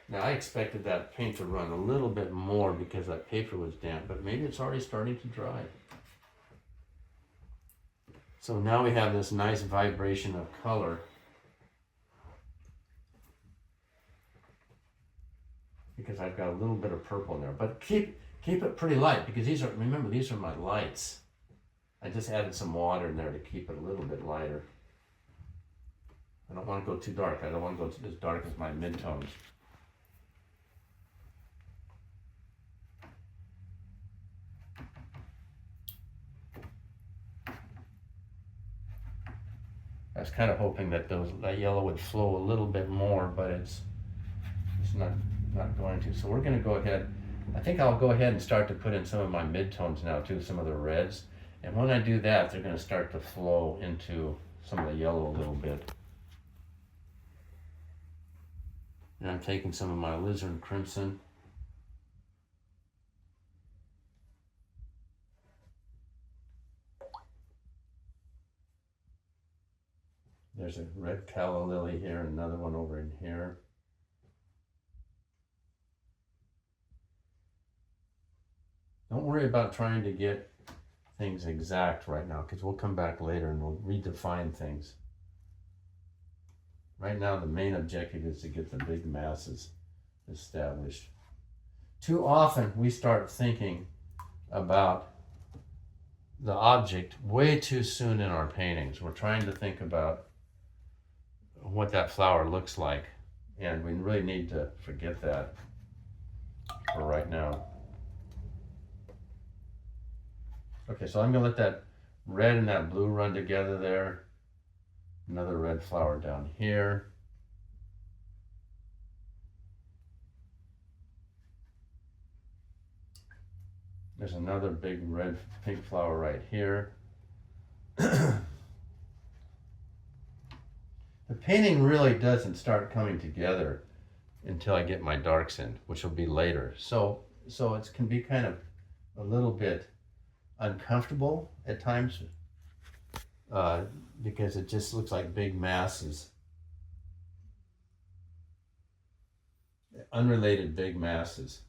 Now I expected that paint to run a little bit more because that paper was damp, but maybe it's already starting to dry. So now we have this nice vibration of color. Because I've got a little bit of purple in there, but keep it pretty light because remember, these are my lights. I just added some water in there to keep it a little bit lighter. I don't want to go too dark. I don't want to go as dark as my midtones. I was kind of hoping that that yellow would flow a little bit more, but it's not going to. So we're going to go ahead. I think I'll go ahead and start to put in some of my midtones now too, some of the reds. And when I do that, they're going to start to flow into some of the yellow a little bit. And I'm taking some of my alizarin crimson. There's a red calla lily here, another one over in here. Don't worry about trying to get things exact right now, because we'll come back later and we'll redefine things. Right now, the main objective is to get the big masses established. Too often, we start thinking about the object way too soon in our paintings. We're trying to think about what that flower looks like, and we really need to forget that for right now. Okay, so I'm gonna let that red and that blue run together there. Another red flower down here. There's another big red pink flower right here. The painting really doesn't start coming together until I get my darks in, which will be later. So it can be kind of a little bit uncomfortable at times because it just looks like big masses, unrelated big masses.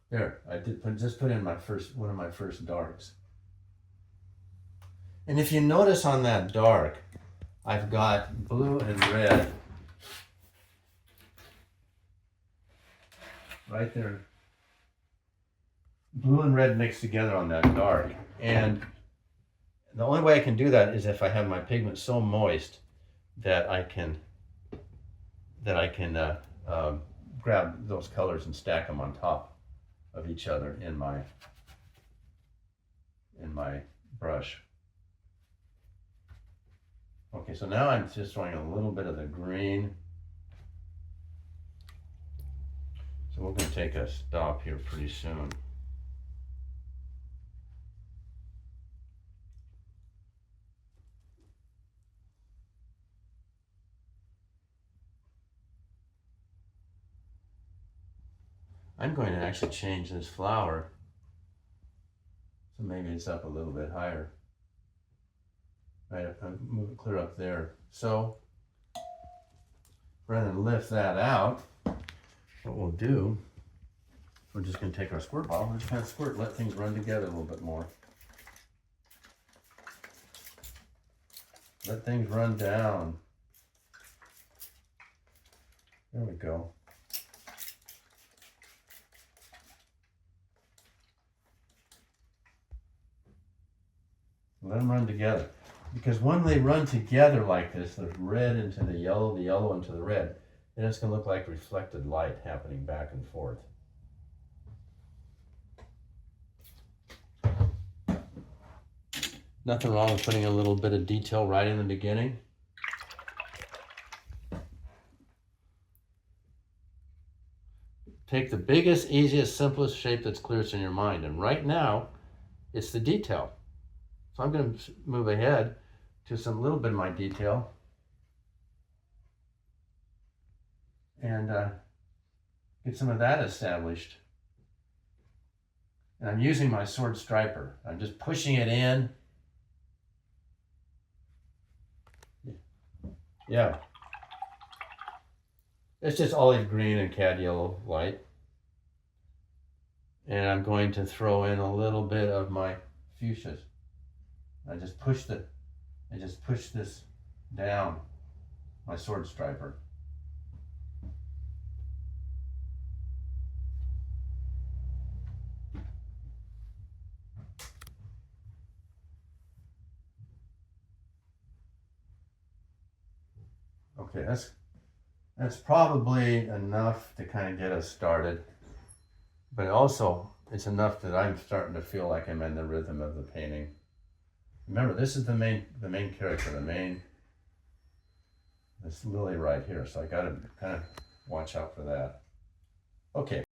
There, I did just put in one of my first darks. And if you notice on that dark, I've got blue and red right there. Blue and red mixed together on that dark. And the only way I can do that is if I have my pigment so moist that I can grab those colors and stack them on top of each other in my brush. Okay, so now I'm just throwing a little bit of the green. So we're going to take a stop here pretty soon. I'm going to actually change this flower so maybe it's up a little bit higher. Right, if I move it clear up there. So rather than lift that out, what we'll do, we're just going to take our squirt bottle and just kind of squirt, let things run together a little bit more. Let things run down. There we go. Let them run together. Because when they run together like this, the red into the yellow into the red, then it's going to look like reflected light happening back and forth. Nothing wrong with putting a little bit of detail right in the beginning. Take the biggest, easiest, simplest shape that's clearest in your mind. And right now, it's the detail. So I'm going to move ahead to some little bit of my detail. And get some of that established. And I'm using my sword striper. I'm just pushing it in. Yeah. It's just olive green and cad yellow light. And I'm going to throw in a little bit of my fuchsias. I just push this down, my sword striper. Okay, that's probably enough to kind of get us started. But also, it's enough that I'm starting to feel like I'm in the rhythm of the painting. Remember, this is the main character, this lily right here. So I got to kind of watch out for that. Okay.